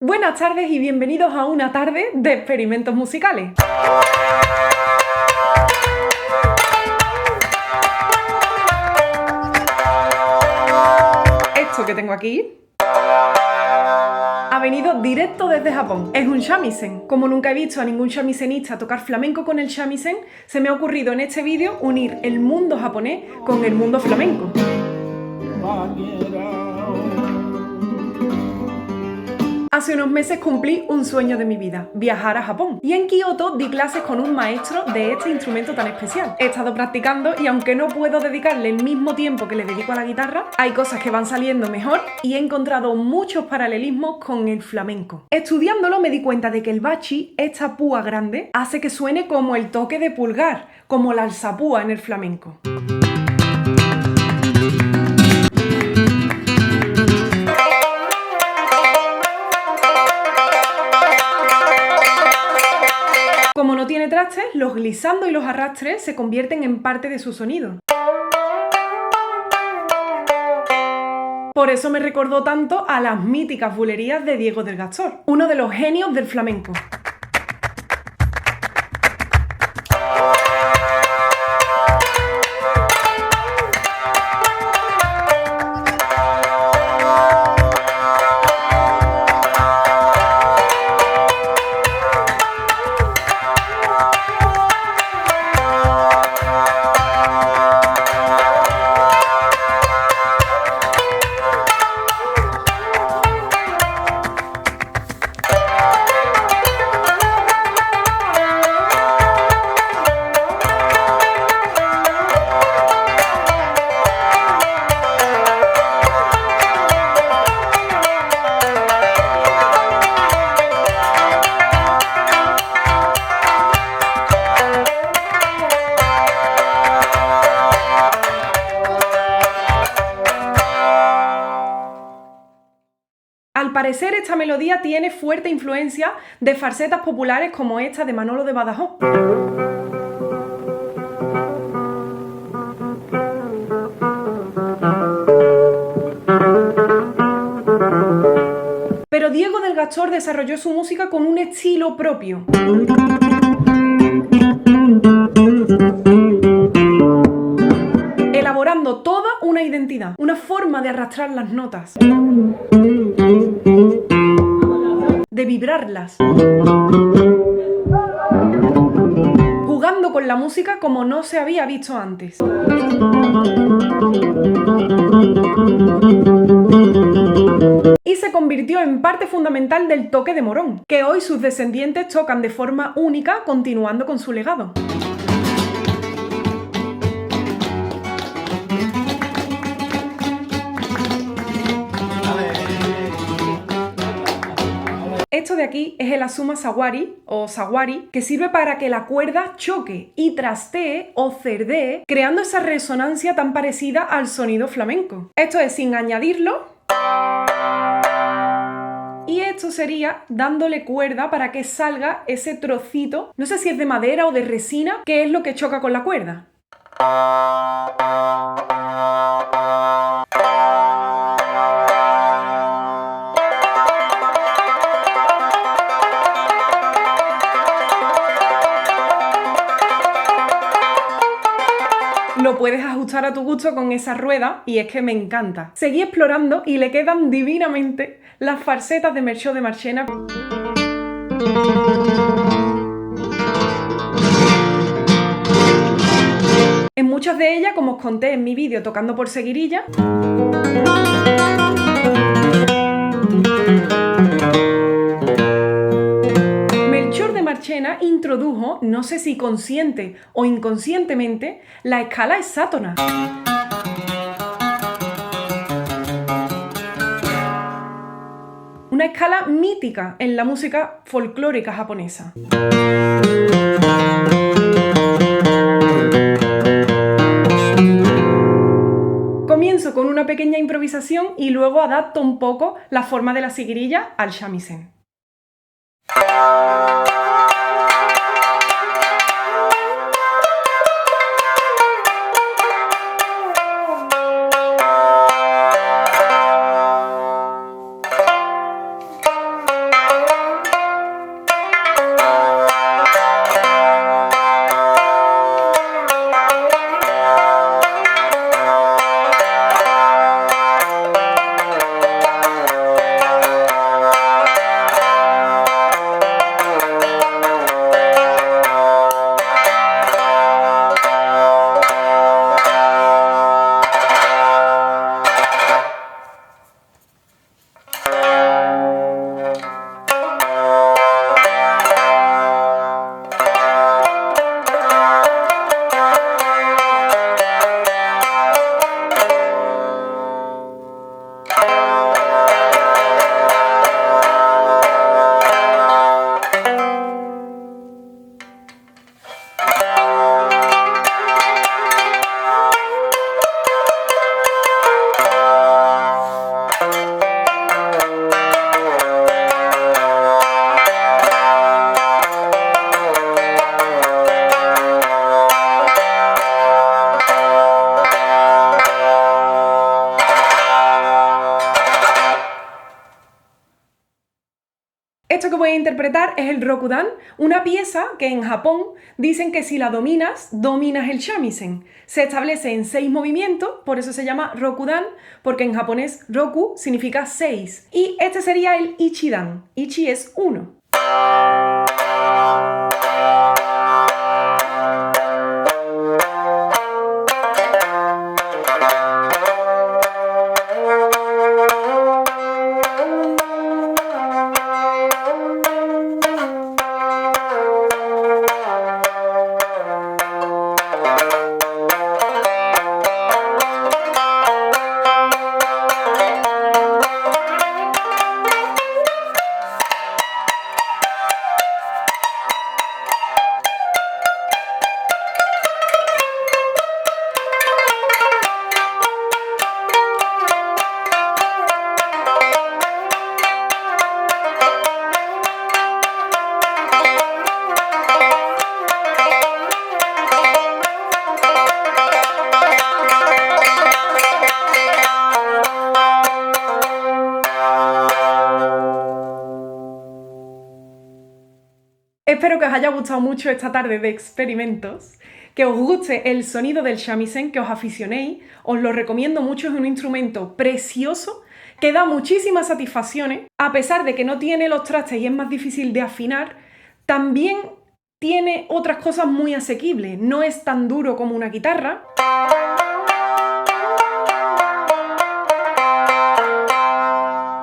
Buenas tardes y bienvenidos a una tarde de experimentos musicales. Esto que tengo aquí ha venido directo desde Japón. Es un shamisen. Como nunca he visto a ningún shamisenista tocar flamenco con el shamisen, se me ha ocurrido en este vídeo unir el mundo japonés con el mundo flamenco. Hace unos meses cumplí un sueño de mi vida, viajar a Japón. Y en Kioto di clases con un maestro de este instrumento tan especial. He estado practicando y aunque no puedo dedicarle el mismo tiempo que le dedico a la guitarra, hay cosas que van saliendo mejor y he encontrado muchos paralelismos con el flamenco. Estudiándolo me di cuenta de que el bachi, esta púa grande, hace que suene como el toque de pulgar, como la alzapúa en el flamenco. Como no tiene trastes, los glissandos y los arrastres se convierten en parte de su sonido. Por eso me recordó tanto a las míticas bulerías de Diego del Gastor, uno de los genios del flamenco. Al parecer, esta melodía tiene fuerte influencia de farsetas populares como esta de Manolo de Badajoz. Pero Diego del Gastor desarrolló su música con un estilo propio. Elaborando toda una identidad, una forma de arrastrar las notas, de vibrarlas, jugando con la música como no se había visto antes. Y se convirtió en parte fundamental del toque de Morón, que hoy sus descendientes tocan de forma única, continuando con su legado. Esto de aquí es el Azuma Sawari o Sawari, que sirve para que la cuerda choque y trastee o cerdee, creando esa resonancia tan parecida al sonido flamenco. Esto es sin añadirlo. Y esto sería dándole cuerda para que salga ese trocito, no sé si es de madera o de resina, que es lo que choca con la cuerda. Lo puedes ajustar a tu gusto con esa rueda y es que me encanta. Seguí explorando y le quedan divinamente las farsetas de Melchor de Marchena. En muchas de ellas, como os conté en mi vídeo tocando por seguirilla, Marchena introdujo, no sé si consciente o inconscientemente, la escala hexátona. Una escala mítica en la música folclórica japonesa. Comienzo con una pequeña improvisación y luego adapto un poco la forma de la seguirilla al shamisen. Esto que voy a interpretar es el Rokudan, una pieza que en Japón dicen que si la dominas, dominas el shamisen. Se establece en 6 movimientos, por eso se llama Rokudan, porque en japonés Roku significa 6. Y este sería el Ichidan. Ichi es 1. Espero que os haya gustado mucho esta tarde de experimentos, que os guste el sonido del shamisen, que os aficionéis. Os lo recomiendo mucho, es un instrumento precioso que da muchísimas satisfacciones. A pesar de que no tiene los trastes y es más difícil de afinar, también tiene otras cosas muy asequibles. No es tan duro como una guitarra.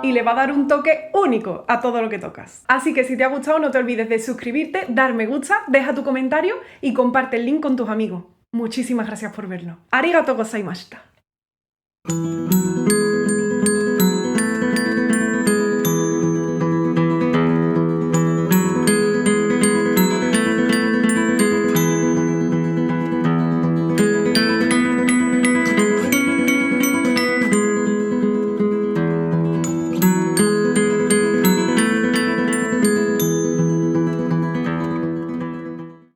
Y le va a dar un toque único a todo lo que tocas. Así que si te ha gustado no te olvides de suscribirte, dar me gusta, deja tu comentario y comparte el link con tus amigos. Muchísimas gracias por verlo. Arigatou gozaimashita.